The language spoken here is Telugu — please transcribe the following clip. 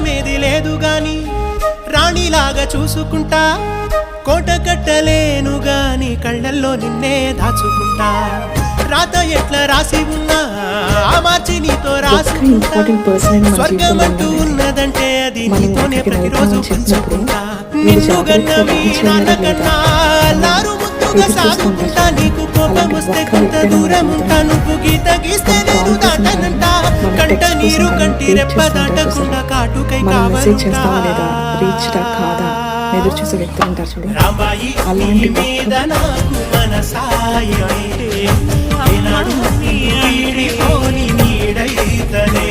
నమ్మేది లేదు గాని రాణిలాగా చూసుకుంటా, కోట కట్టలేను గాని కళ్ళల్లో నిన్నే దాచుకుంటా. రాత ఎట్లా రాసి ఉన్నా మార్చి నీతో రాసుకుంటా. స్వర్గమంటూ ఉన్నదంటే అది నీతోనే ప్రతిరోజు పంచుకుంటా. నిన్ను గన్నవి నాన్నకన్నా లారు ముద్దుగా సాగుకుంటా. నీకు కోపం వస్తే కొంత దూరం ఉంటా, నువ్వు గీత గీస్తే నేను దాటనంట. కంట నీరు కంటి రెప్ప దాటకుండా కాటుకై కావాలంటా. ఎదురు చూసే వ్యక్తులు ఉంటారు చూడు, అలాంటి మీద నాకు మనసాయమే ఏనాడు వీడిపోని నీడైతనే.